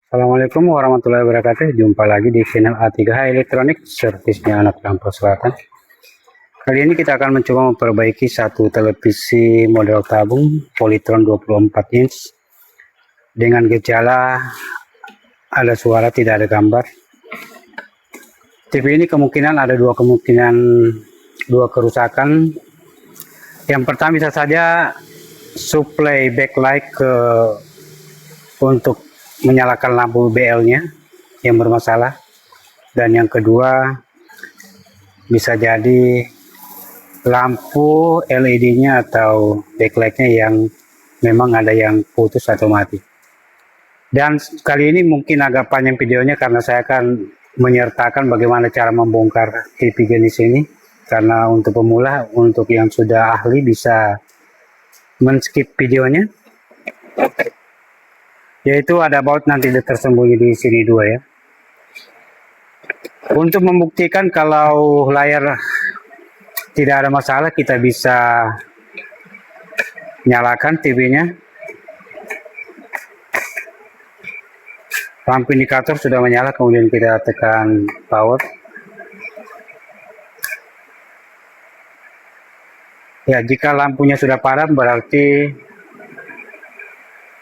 Assalamualaikum warahmatullahi wabarakatuh. Jumpa lagi di channel A3H Elektronik, servisnya anak Lampung Selatan. Kali ini kita akan mencoba memperbaiki satu televisi model tabung Polytron 24 inch dengan gejala ada suara tidak ada gambar. TV ini kemungkinan ada dua kerusakan. Yang pertama bisa saja suplai backlight untuk menyalakan lampu BL-nya yang bermasalah, dan yang kedua bisa jadi lampu LED-nya atau backlight-nya yang memang ada yang putus atau mati. Dan kali ini mungkin agak panjang videonya karena saya akan menyertakan bagaimana cara membongkar TV jenis ini, karena untuk pemula, untuk yang sudah ahli bisa men-skip videonya. Yaitu ada baut nanti tersembunyi di sini dua ya. Untuk membuktikan kalau layar tidak ada masalah, kita bisa nyalakan TV-nya. Lampu indikator sudah menyala, kemudian kita tekan power. Ya, jika lampunya sudah padam berarti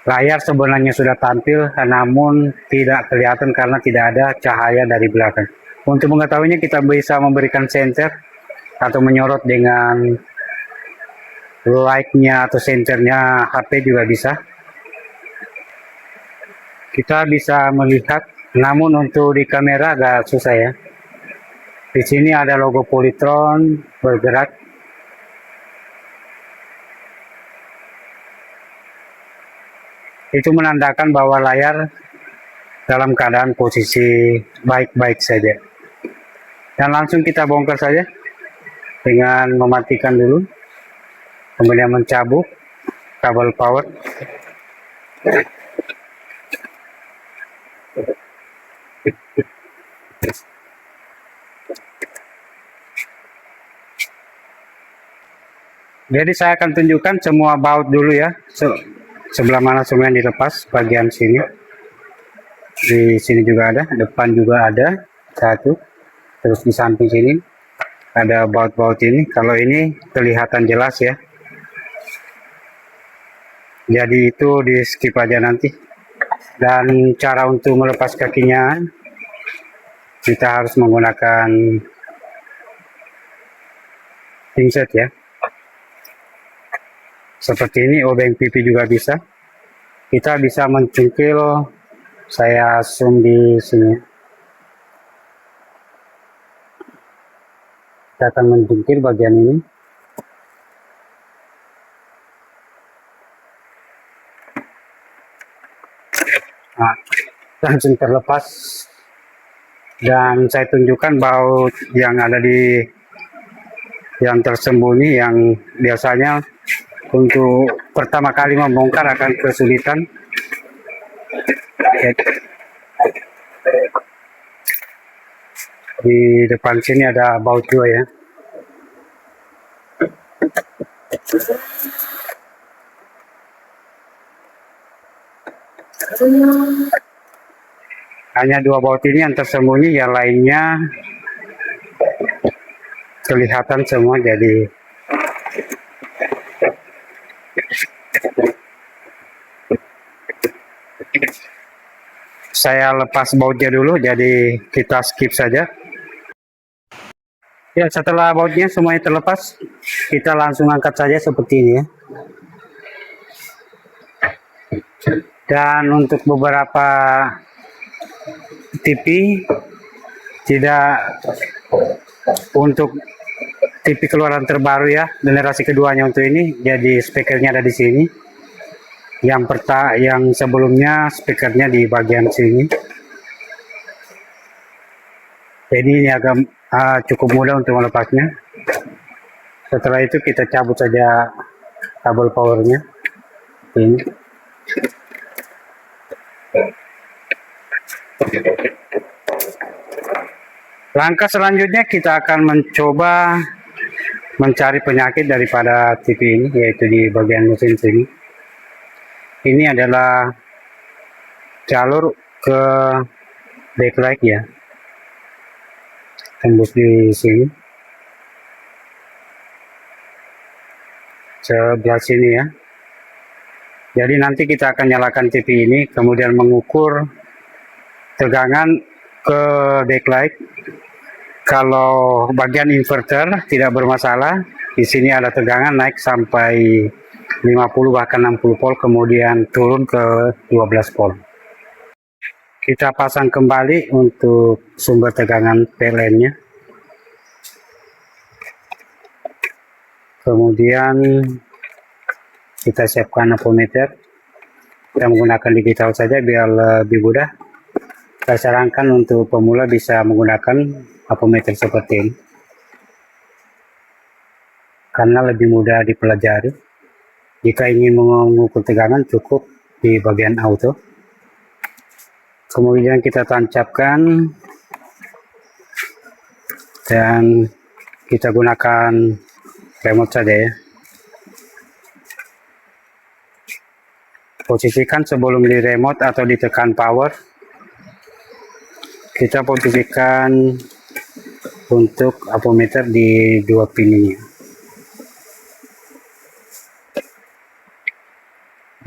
layar sebenarnya sudah tampil, namun tidak kelihatan karena tidak ada cahaya dari belakang. Untuk mengetahuinya kita bisa memberikan senter atau menyorot dengan light-nya atau senternya HP juga bisa. Kita bisa melihat, namun untuk di kamera agak susah ya. Di sini ada logo Polytron bergerak. Itu menandakan bahwa layar dalam keadaan posisi baik-baik saja. Dan langsung kita bongkar saja dengan mematikan dulu, kemudian mencabut kabel power. Jadi saya akan tunjukkan semua baut dulu ya. Sebelah mana semua yang dilepas, bagian sini. Di sini juga ada, depan juga ada satu. Terus di samping sini ada baut-baut ini. Kalau ini kelihatan jelas ya. Jadi itu di skip aja nanti. Dan cara untuk melepas kakinya, kita harus menggunakan pinset ya. Seperti ini, obeng pipi juga bisa. Kita bisa mencungkil, saya zoom di sini. Kita akan mencungkil bagian ini. Nah, langsung terlepas. Dan saya tunjukkan baut yang ada di yang tersembunyi, yang biasanya untuk pertama kali membongkar akan kesulitan. Di depan sini ada baut juga ya. Hanya dua baut ini yang tersembunyi, yang lainnya kelihatan semua. Jadi saya lepas bautnya dulu, jadi kita skip saja. Ya, setelah bautnya semuanya terlepas, kita langsung angkat saja seperti ini ya. Dan untuk beberapa TV, untuk TV keluaran terbaru ya, generasi keduanya untuk ini, jadi speakernya ada di sini. Yang sebelumnya speakernya di bagian sini. Jadi ini agak cukup mudah untuk melepasnya. Setelah itu kita cabut saja kabel powernya ini. Langkah selanjutnya kita akan mencoba mencari penyakit daripada TV ini, yaitu di bagian mesin sini. Ini adalah jalur ke backlight ya, tembus di sini sebelah sini ya. Jadi nanti kita akan nyalakan TV ini, kemudian mengukur tegangan ke backlight. Kalau bagian inverter tidak bermasalah, di sini ada tegangan naik sampai 50 bahkan 60 volt, kemudian turun ke 12 volt. Kita pasang kembali untuk sumber tegangan PLN-nya. Kemudian kita siapkan apometer. Kita menggunakan digital saja biar lebih mudah. Saya sarankan untuk pemula bisa menggunakan apometer seperti ini, karena lebih mudah dipelajari. Jika ingin mengukur tegangan cukup di bagian auto. Kemudian kita tancapkan dan kita gunakan remote saja ya. Posisikan sebelum di remote atau ditekan power, kita posisikan untuk apometer di 2 pin ini.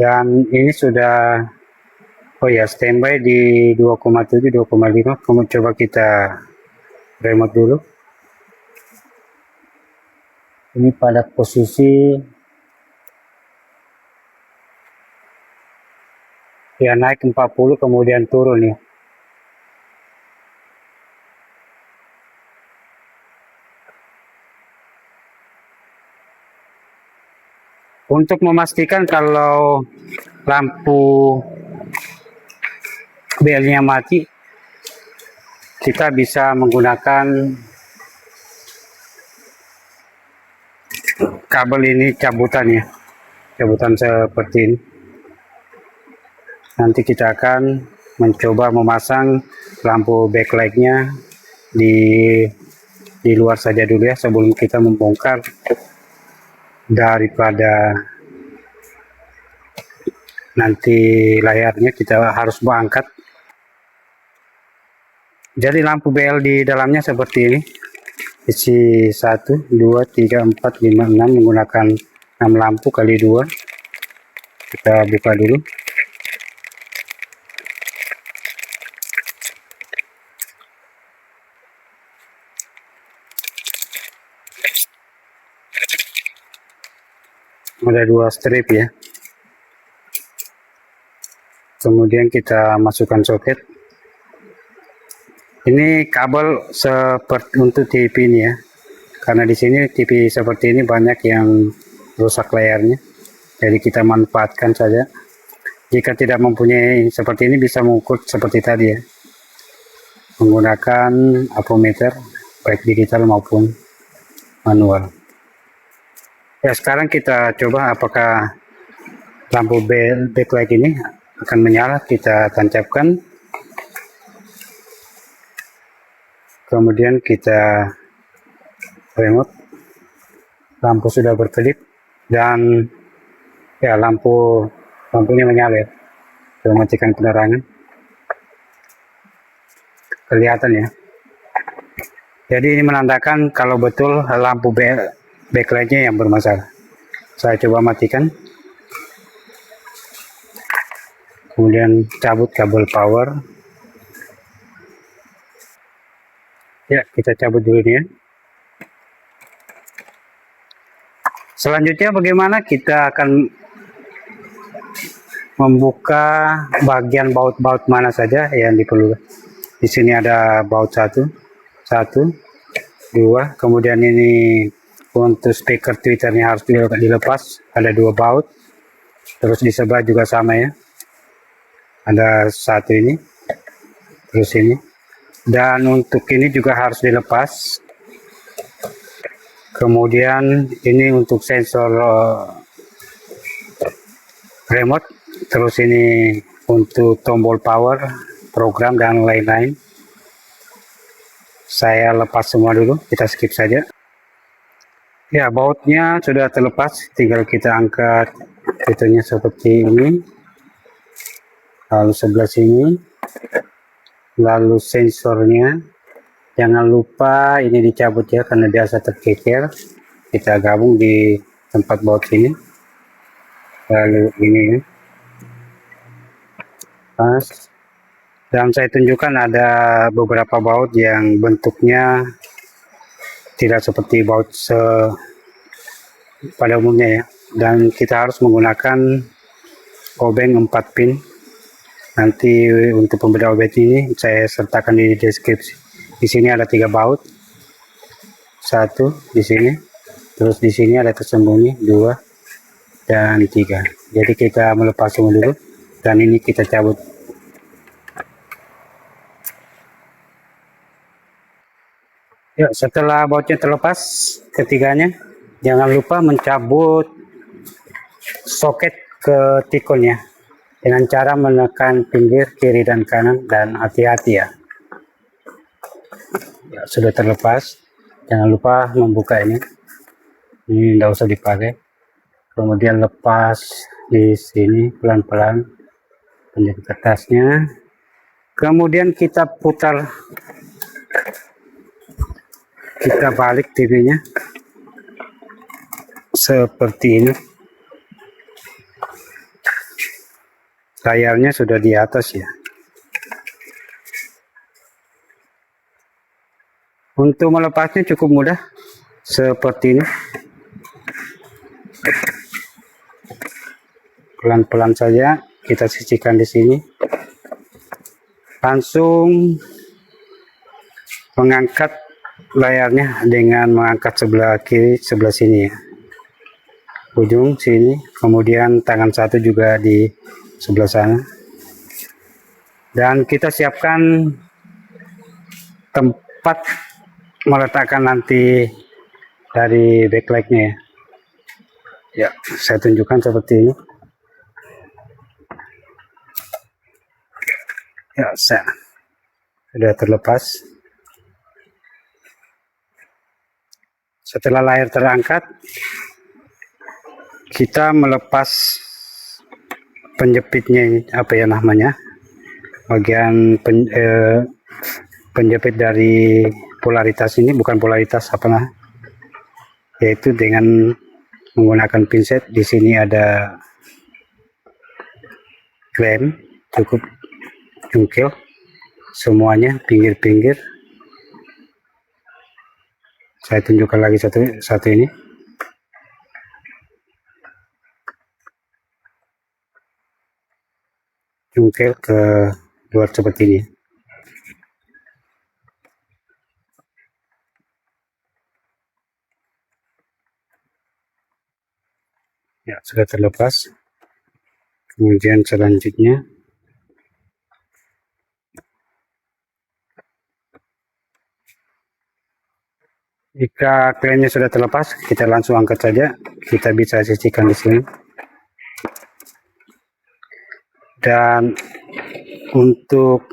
Dan ini sudah, oh ya, standby di 2,7, 2,5. Kemudian coba kita remote dulu. Ini pada posisi ya naik 40 kemudian turun ya. Untuk memastikan kalau lampu BL-nya mati, kita bisa menggunakan kabel ini, cabutan ya, cabutan seperti ini. Nanti kita akan mencoba memasang lampu backlight-nya di luar saja dulu ya, sebelum kita membongkar, daripada nanti layarnya kita harus mengangkat. Jadi lampu BL di dalamnya seperti ini, isi 1, 2, 3, 4, 5, 6 menggunakan 6 lampu kali 2. Kita buka dulu. Ada 2 strip ya. Kemudian kita masukkan soket. Ini kabel seperti untuk TV ini ya. Karena di sini TV seperti ini banyak yang rusak layarnya. Jadi kita manfaatkan saja. Jika tidak mempunyai seperti ini, bisa mengukur seperti tadi ya. Menggunakan apometer baik digital maupun manual. Ya, sekarang kita coba apakah lampu backlight ini akan menyala. Kita tancapkan, kemudian kita remote. Lampu sudah berkedip dan ya lampunya menyala. Kita matikan penerangan, kelihatan ya. Jadi ini menandakan kalau betul lampu backlight-nya yang bermasalah. Saya coba matikan, kemudian cabut kabel power. Ya, kita cabut dulu ya. Selanjutnya bagaimana? Kita akan membuka bagian baut-baut mana saja yang diperlukan. Di sini ada baut 1, 2, kemudian ini untuk speaker tweeternya harus dilepas, ada 2 baut. Terus di sebelah juga sama ya, ada 1 ini, terus ini, dan untuk ini juga harus dilepas. Kemudian ini untuk sensor remote, terus ini untuk tombol power, program dan lain-lain. Saya lepas semua dulu, kita skip saja. Ya, bautnya sudah terlepas, tinggal kita angkat itunya seperti ini. Lalu sebelah sini lalu sensornya jangan lupa ini dicabut ya, karena biasa terkeker. Kita gabung di tempat baut ini, lalu ini pas. Dan saya tunjukkan ada beberapa baut yang bentuknya tidak seperti baut pada umumnya ya, dan kita harus menggunakan obeng 4 pin. Nanti untuk pembeda obeng ini saya sertakan di deskripsi. Di sini ada 3 baut, 1 di sini, terus di sini ada tersembunyi 2 dan 3. Jadi kita melepasnya dulu, dan ini kita cabut. Ya, setelah bautnya terlepas ketiganya, jangan lupa mencabut soket ke tikonnya dengan cara menekan pinggir kiri dan kanan, dan hati-hati ya. Ya, sudah terlepas. Jangan lupa membuka ini. Ini tidak usah dipakai. Kemudian lepas di sini pelan-pelan penjepit kertasnya. Kemudian kita putar, kita balik TV-nya seperti ini. Layarnya sudah di atas ya. Untuk melepasnya cukup mudah, seperti ini. Pelan-pelan saja kita sisihkan di sini. Langsung mengangkat layarnya dengan mengangkat sebelah kiri, sebelah sini ya, ujung sini. Kemudian tangan satu juga di sebelah sana, dan kita siapkan tempat meletakkan nanti dari backlightnya ya. Saya tunjukkan seperti ini ya. Sudah terlepas. Setelah layar terangkat, kita melepas penjepitnya ini, apa ya namanya, bagian penjepit dari polaritas ini, bukan polaritas apa nah, yaitu dengan menggunakan pinset. Di sini ada klem, cukup jungkil semuanya, pinggir-pinggir. Saya tunjukkan lagi satu ini. Jungkil ke luar seperti ini. Ya, sudah terlepas. Kemudian selanjutnya jika klemnya sudah terlepas, kita langsung angkat saja. Kita bisa sisihkan di sini. Dan untuk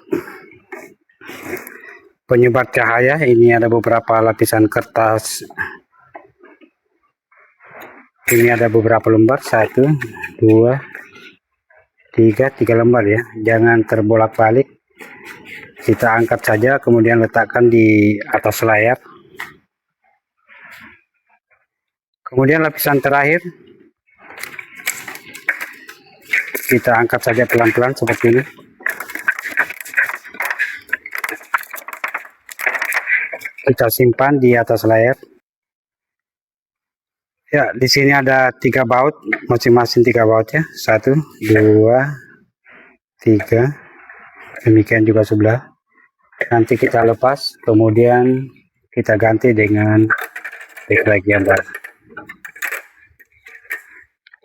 penyebar cahaya, ini ada beberapa lapisan kertas. Ini ada beberapa lembar, 1, 2, 3 lembar ya. Jangan terbolak-balik. Kita angkat saja, kemudian letakkan di atas layar. Kemudian lapisan terakhir kita angkat saja pelan-pelan seperti ini. Kita simpan di atas layar. Ya, di sini ada 3 baut, masing-masing 3 baut ya. 1, 2, 3. Demikian juga sebelah. Nanti kita lepas, kemudian kita ganti dengan backlight yang baru.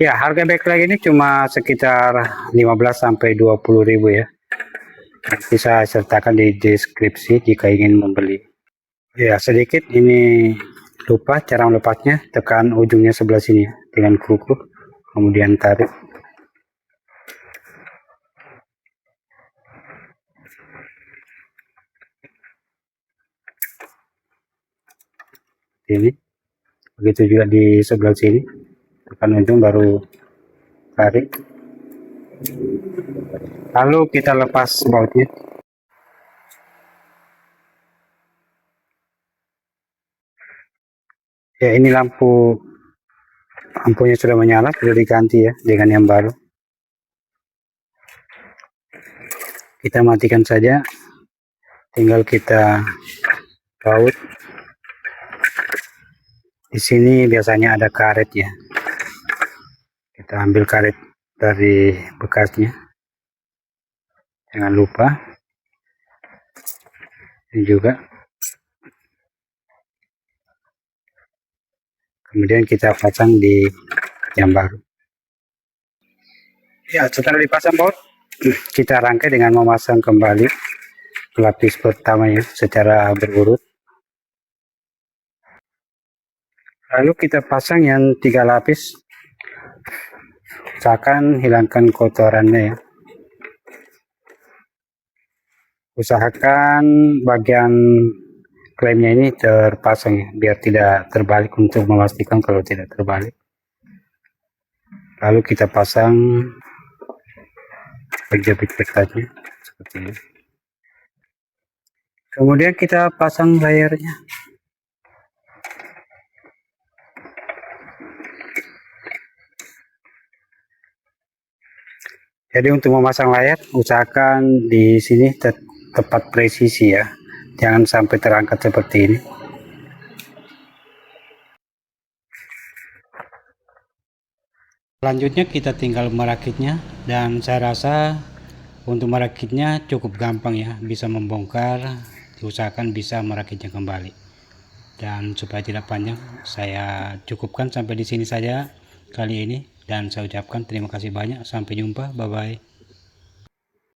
Ya, harga backlight ini cuma sekitar 15 sampai 20.000 ya. Nanti saya sertakan di deskripsi jika ingin membeli. Ya, sedikit ini lupa cara melepasnya. Tekan ujungnya sebelah sini ya, dengan kuku, kemudian tarik. Ini begitu juga di sebelah sini, tekan ujung baru tarik. Lalu kita lepas bautnya. Ya, ini lampunya sudah menyala, sudah diganti ya dengan yang baru. Kita matikan saja, tinggal kita baut. Di sini biasanya ada karet ya, kita ambil karet dari bekasnya, jangan lupa. Ini juga, kemudian kita pasang di yang baru. Ya, setelah dipasang baut, kita rangkai dengan memasang kembali lapis pertamanya secara berurut. Lalu kita pasang yang 3 lapis, usahakan hilangkan kotorannya ya. Usahakan bagian klaimnya ini terpasang ya, biar tidak terbalik, untuk memastikan kalau tidak terbalik. Lalu kita pasang penjepit ketatnya seperti ini. Kemudian kita pasang layarnya. Jadi untuk memasang layar, usahakan di sini tepat presisi ya, jangan sampai terangkat seperti ini. Selanjutnya kita tinggal merakitnya, dan saya rasa untuk merakitnya cukup gampang ya, bisa membongkar, diusahakan bisa merakitnya kembali. Dan supaya tidak panjang, saya cukupkan sampai di sini saja kali ini, dan saya ucapkan terima kasih banyak. Sampai jumpa, bye bye.